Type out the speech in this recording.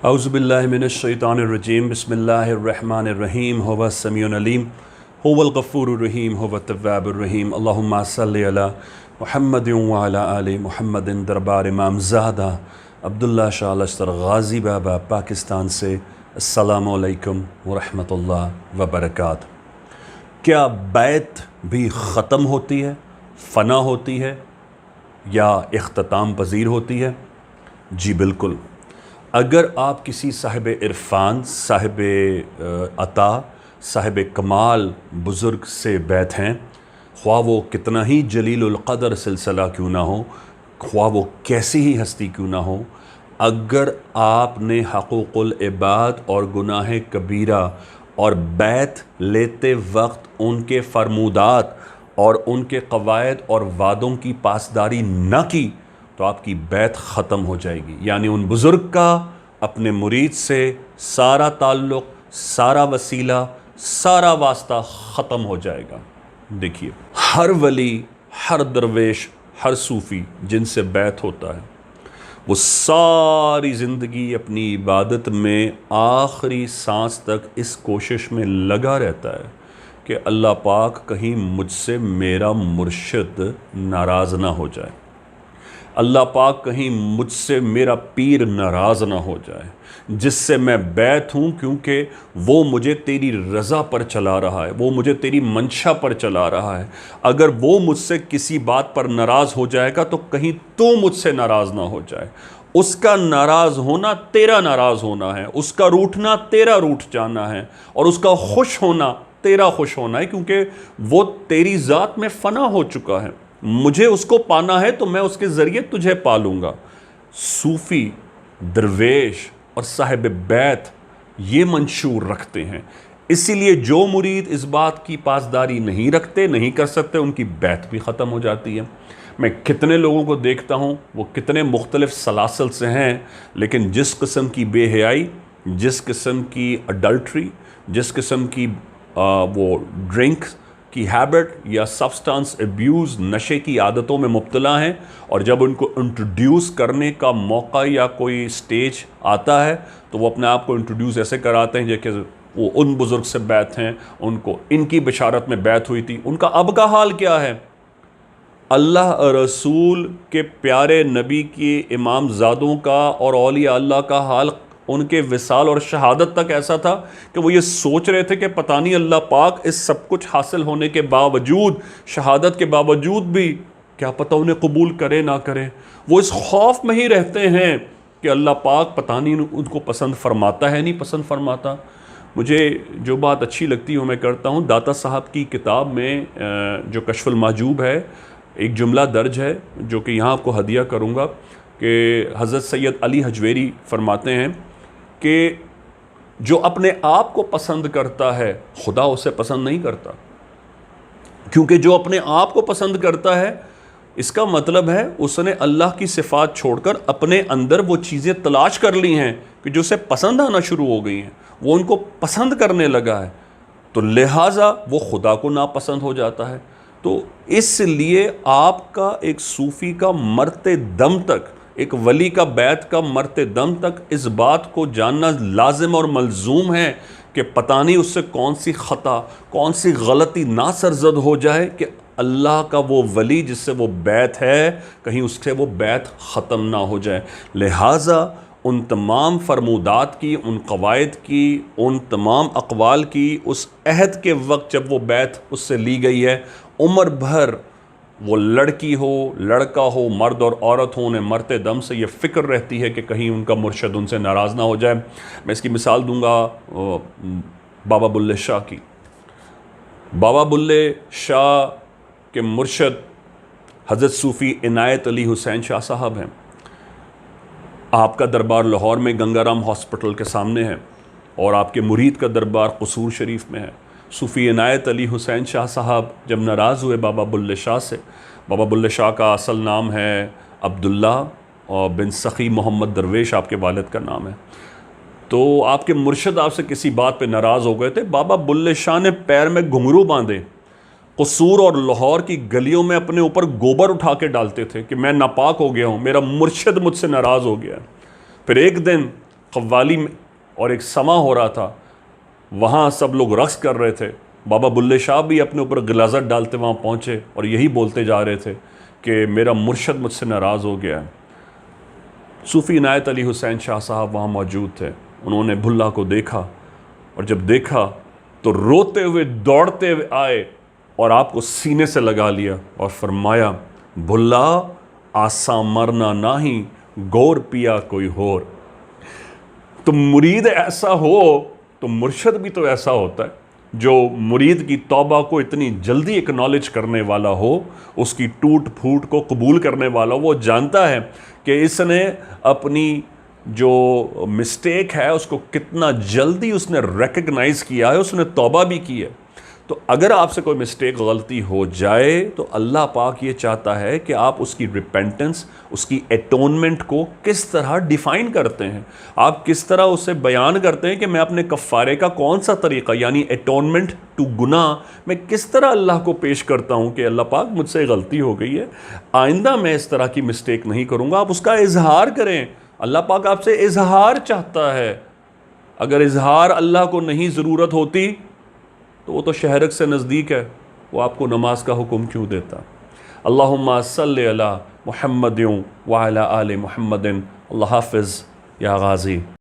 اعوذ باللہ من الشیطان الرجیم بسم اللہ الرحمن الرحیم هو السمیع العلیم هو الغفور الرحیم هو التواب الرحیم اللہم صلی علی محمد وعلی آل محمد دربار امام زادہ عبداللہ شاہ لشتر غازی بابا پاکستان سے السلام علیکم ورحمۃ اللہ وبرکاتہ۔ کیا بیعت بھی ختم ہوتی ہے، فنا ہوتی ہے یا اختتام پذیر ہوتی ہے؟ جی بالکل۔ اگر آپ کسی صاحب عرفان، صاحب عطا، صاحب کمال بزرگ سے بیعت ہیں، خواہ وہ کتنا ہی جلیل القدر سلسلہ کیوں نہ ہو، خواہ وہ کیسی ہی ہستی کیوں نہ ہو، اگر آپ نے حقوق العباد اور گناہ کبیرہ اور بیعت لیتے وقت ان کے فرمودات اور ان کے قواعد اور وعدوں کی پاسداری نہ کی تو آپ کی بیعت ختم ہو جائے گی۔ یعنی ان بزرگ کا اپنے مرید سے سارا تعلق، سارا وسیلہ، سارا واسطہ ختم ہو جائے گا۔ دیکھیے، ہر ولی، ہر درویش، ہر صوفی جن سے بیعت ہوتا ہے وہ ساری زندگی اپنی عبادت میں آخری سانس تک اس کوشش میں لگا رہتا ہے کہ اللہ پاک کہیں مجھ سے میرا مرشد ناراض نہ ہو جائے، اللہ پاک کہیں مجھ سے میرا پیر ناراض نہ ہو جائے جس سے میں بیعت ہوں، کیونکہ وہ مجھے تیری رضا پر چلا رہا ہے، وہ مجھے تیری منشا پر چلا رہا ہے۔ اگر وہ مجھ سے کسی بات پر ناراض ہو جائے گا تو کہیں تو مجھ سے ناراض نہ ہو جائے۔ اس کا ناراض ہونا تیرا ناراض ہونا ہے، اس کا روٹھنا تیرا روٹھ جانا ہے، اور اس کا خوش ہونا تیرا خوش ہونا ہے، کیونکہ وہ تیری ذات میں فنا ہو چکا ہے۔ مجھے اس کو پانا ہے تو میں اس کے ذریعے تجھے پالوں گا۔ صوفی، درویش اور صاحب بیعت یہ منشور رکھتے ہیں، اسی لیے جو مرید اس بات کی پاسداری نہیں رکھتے، نہیں کر سکتے، ان کی بیعت بھی ختم ہو جاتی ہے۔ میں کتنے لوگوں کو دیکھتا ہوں، وہ کتنے مختلف سلاسل سے ہیں، لیکن جس قسم کی بے حیائی، جس قسم کی اڈلٹری، جس قسم کی وہ ڈرنک کی ہیبٹ یا سبسٹانس ایبیوز، نشے کی عادتوں میں مبتلا ہیں، اور جب ان کو انٹروڈیوس کرنے کا موقع یا کوئی سٹیج آتا ہے تو وہ اپنے آپ کو انٹروڈیوس ایسے کراتے ہیں کہ وہ ان بزرگ سے بیعت ہیں، ان کو ان کی بشارت میں بیعت ہوئی تھی۔ ان کا اب کا حال کیا ہے؟ اللہ رسول کے پیارے نبی کی امام زادوں کا اور اولیاء اللہ کا حال ان کے وصال اور شہادت تک ایسا تھا کہ وہ یہ سوچ رہے تھے کہ پتہ نہیں اللہ پاک اس سب کچھ حاصل ہونے کے باوجود، شہادت کے باوجود بھی کیا پتہ انہیں قبول کرے نہ کرے۔ وہ اس خوف میں ہی رہتے ہیں کہ اللہ پاک پتہ نہیں ان کو پسند فرماتا ہے نہیں پسند فرماتا۔ مجھے جو بات اچھی لگتی ہے وہ میں کرتا ہوں۔ داتا صاحب کی کتاب میں جو کشف المحجوب ہے، ایک جملہ درج ہے جو کہ یہاں آپ کو ہدیہ کروں گا، کہ حضرت سید علی حجویری فرماتے ہیں کہ جو اپنے آپ کو پسند کرتا ہے خدا اسے پسند نہیں کرتا، کیونکہ جو اپنے آپ کو پسند کرتا ہے اس کا مطلب ہے اس نے اللہ کی صفات چھوڑ کر اپنے اندر وہ چیزیں تلاش کر لی ہیں کہ جو اسے پسند آنا شروع ہو گئی ہیں، وہ ان کو پسند کرنے لگا ہے، تو لہٰذا وہ خدا کو ناپسند ہو جاتا ہے۔ تو اس لیے آپ کا ایک صوفی کا مرتے دم تک، ایک ولی کا بیعت کا مرتے دم تک اس بات کو جاننا لازم اور ملزوم ہے کہ پتہ نہیں اس سے کون سی خطا، کون سی غلطی نہ سرزد ہو جائے کہ اللہ کا وہ ولی جس سے وہ بیعت ہے کہیں اس سے وہ بیعت ختم نہ ہو جائے۔ لہٰذا ان تمام فرمودات کی، ان قواعد کی، ان تمام اقوال کی اس عہد کے وقت جب وہ بیعت اس سے لی گئی ہے، عمر بھر وہ لڑکی ہو، لڑکا ہو، مرد اور عورت ہو، انہیں مرتے دم سے یہ فکر رہتی ہے کہ کہیں ان کا مرشد ان سے ناراض نہ ہو جائے۔ میں اس کی مثال دوں گا بابا بلے شاہ کی۔ بابا بلے شاہ کے مرشد حضرت صوفی عنایت علی حسین شاہ صاحب ہیں۔ آپ کا دربار لاہور میں گنگا رام ہاسپٹل کے سامنے ہے، اور آپ کے مرید کا دربار قصور شریف میں ہے۔ صوفی عنایت علی حسین شاہ صاحب جب ناراض ہوئے بابا بلے شاہ سے، بابا بلے شاہ کا اصل نام ہے عبداللہ اور بن سخی محمد درویش آپ کے والد کا نام ہے، تو آپ کے مرشد آپ سے کسی بات پہ ناراض ہو گئے تھے۔ بابا بلے شاہ نے پیر میں گھنگرو باندھے قصور اور لاہور کی گلیوں میں اپنے اوپر گوبر اٹھا کے ڈالتے تھے کہ میں ناپاک ہو گیا ہوں، میرا مرشد مجھ سے ناراض ہو گیا۔ پھر ایک دن قوالی میں اور ایک سما ہو رہا تھا، وہاں سب لوگ رقص کر رہے تھے، بابا بلے شاہ بھی اپنے اوپر غلاظت ڈالتے وہاں پہنچے اور یہی بولتے جا رہے تھے کہ میرا مرشد مجھ سے ناراض ہو گیا ہے۔ صوفی عنایت علی حسین شاہ صاحب وہاں موجود تھے، انہوں نے بھلا کو دیکھا، اور جب دیکھا تو روتے ہوئے دوڑتے ہوئے آئے اور آپ کو سینے سے لگا لیا اور فرمایا، بھلا آساں مرنا نہیں، گور پیا کوئی ہور۔ تو مرید ایسا ہو تو مرشد بھی تو ایسا ہوتا ہے، جو مرید کی توبہ کو اتنی جلدی اکنالج کرنے والا ہو، اس کی ٹوٹ پھوٹ کو قبول کرنے والا ہو۔ وہ جانتا ہے کہ اس نے اپنی جو مسٹیک ہے اس کو کتنا جلدی اس نے ریکگنائز کیا ہے، اس نے توبہ بھی کی ہے۔ تو اگر آپ سے کوئی مسٹیک غلطی ہو جائے تو اللہ پاک یہ چاہتا ہے کہ آپ اس کی ریپینٹنس، اس کی اٹونمنٹ کو کس طرح ڈیفائن کرتے ہیں، آپ کس طرح اسے بیان کرتے ہیں کہ میں اپنے کفارے کا کون سا طریقہ، یعنی اٹونمنٹ ٹو گناہ، میں کس طرح اللہ کو پیش کرتا ہوں کہ اللہ پاک مجھ سے غلطی ہو گئی ہے، آئندہ میں اس طرح کی مسٹیک نہیں کروں گا۔ آپ اس کا اظہار کریں، اللہ پاک آپ سے اظہار چاہتا ہے۔ اگر اظہار اللہ کو نہیں ضرورت ہوتی تو وہ تو شہرک سے نزدیک ہے، وہ آپ کو نماز کا حکم کیوں دیتا؟ اللہم صلی علی محمد وعلی آل محمد۔ اللہ حافظ یا غازی۔